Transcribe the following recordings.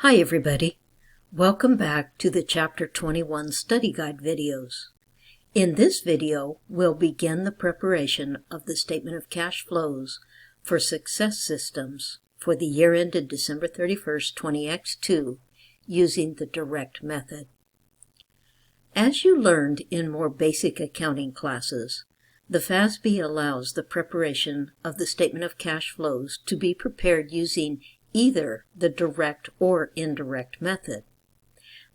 Hi everybody, welcome back to the Chapter 21 Study Guide videos. In this video, we'll begin the preparation of the Statement of Cash Flows for Success Systems for the year ended December 31st, 20X2 using the direct method. As you learned in more basic accounting classes, the FASB allows the preparation of the Statement of Cash Flows to be prepared using either the direct or indirect method.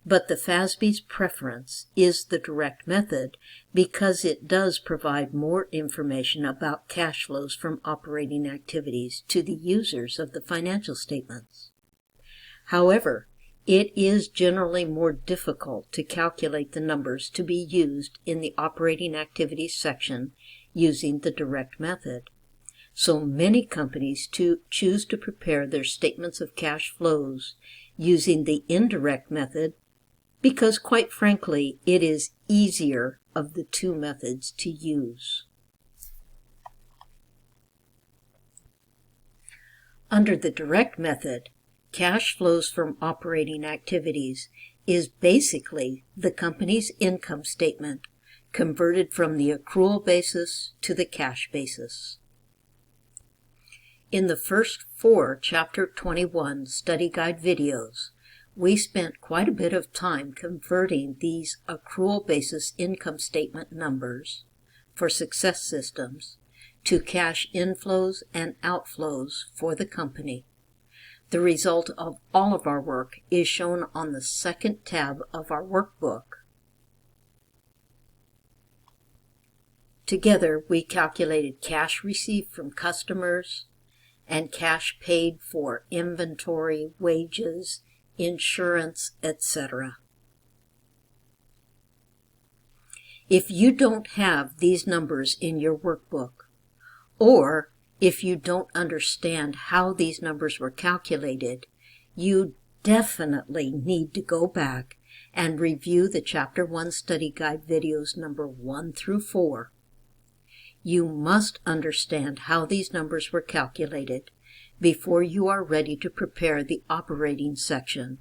But the FASB's preference is the direct method because it does provide more information about cash flows from operating activities to the users of the financial statements. However, it is generally more difficult to calculate the numbers to be used in the operating activities section using the direct method. So many companies choose to prepare their statements of cash flows using the indirect method because, quite frankly, it is easier of the two methods to use. Under the direct method, cash flows from operating activities is basically the company's income statement converted from the accrual basis to the cash basis. In the first 4 Chapter 21 Study Guide videos, we spent quite a bit of time converting these accrual basis income statement numbers for success systems to cash inflows and outflows for the company. The result of all of our work is shown on the second tab of our workbook. Together, we calculated cash received from customers and cash paid for inventory, wages, insurance, etc. If you don't have these numbers in your workbook, or if you don't understand how these numbers were calculated, you definitely need to go back and review the Chapter 1 Study Guide videos number 1 through 4. You must understand how these numbers were calculated before you are ready to prepare the operating section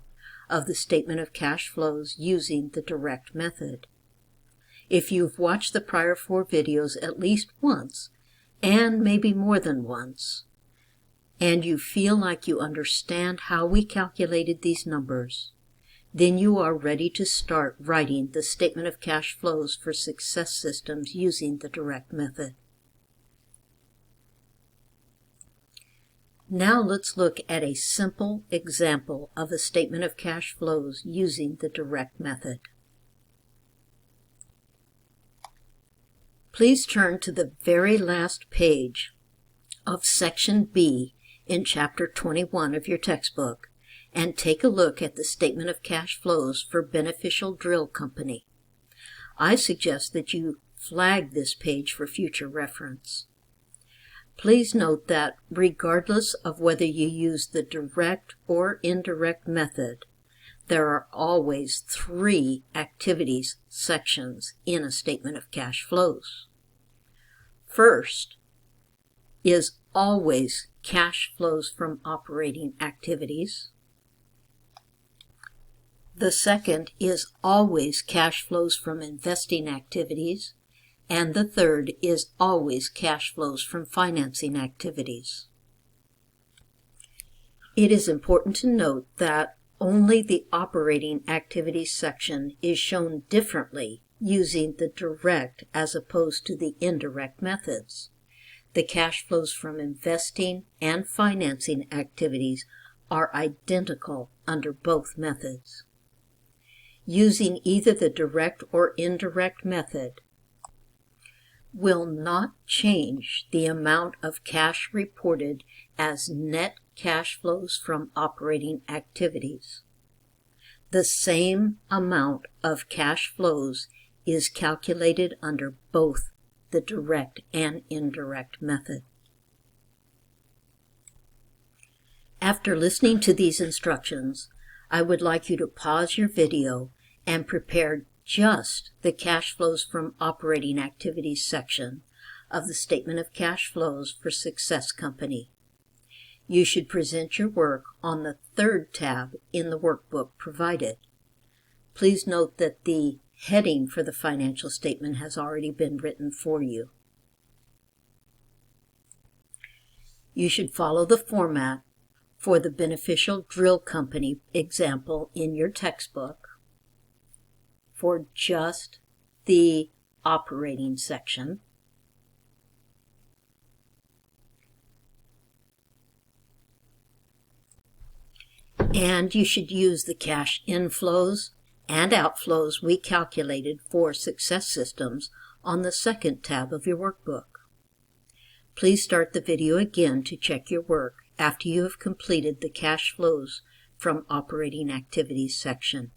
of the Statement of Cash Flows using the direct method. If you've watched the prior 4 videos at least once, and maybe more than once, and you feel like you understand how we calculated these numbers, then you are ready to start writing the Statement of Cash Flows for Success Systems using the direct method. Now let's look at a simple example of a Statement of Cash Flows using the direct method. Please turn to the very last page of Section B in Chapter 21 of your textbook and take a look at the Statement of Cash Flows for Beneficial Drill Company. I suggest that you flag this page for future reference. Please note that regardless of whether you use the direct or indirect method, there are always 3 activities sections in a Statement of Cash Flows. First is always cash flows from operating activities. The second is always cash flows from investing activities, and the third is always cash flows from financing activities. It is important to note that only the operating activities section is shown differently using the direct as opposed to the indirect methods. The cash flows from investing and financing activities are identical under both methods. Using either the direct or indirect method will not change the amount of cash reported as net cash flows from operating activities. The same amount of cash flows is calculated under both the direct and indirect method. After listening to these instructions, I would like you to pause your video and prepare just the cash flows from operating activities section of the Statement of Cash Flows for Success Company. You should present your work on the third tab in the workbook provided. Please note that the heading for the financial statement has already been written for you. You should follow the format for the beneficial drill company example in your textbook for just the operating section. And you should use the cash inflows and outflows we calculated for success systems on the second tab of your workbook. Please start the video again to check your work after you have completed the cash flows from operating activities section.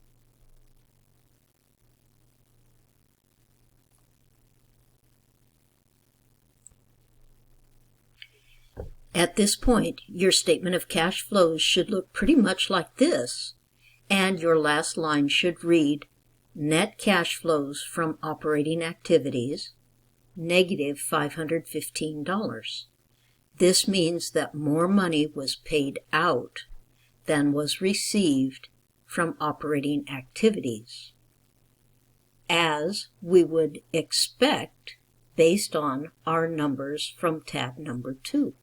At this point, your statement of cash flows should look pretty much like this, and your last line should read, net cash flows from operating activities, negative $515. This means that more money was paid out than was received from operating activities, as we would expect based on our numbers from tab number 2.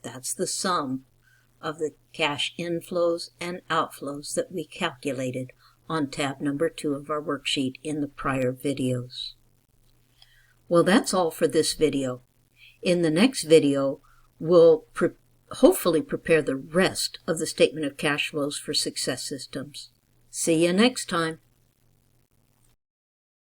That's the sum of the cash inflows and outflows that we calculated on tab number 2 of our worksheet in the prior videos. Well, that's all for this video. In the next video, we'll hopefully prepare the rest of the statement of cash flows for success systems. See you next time.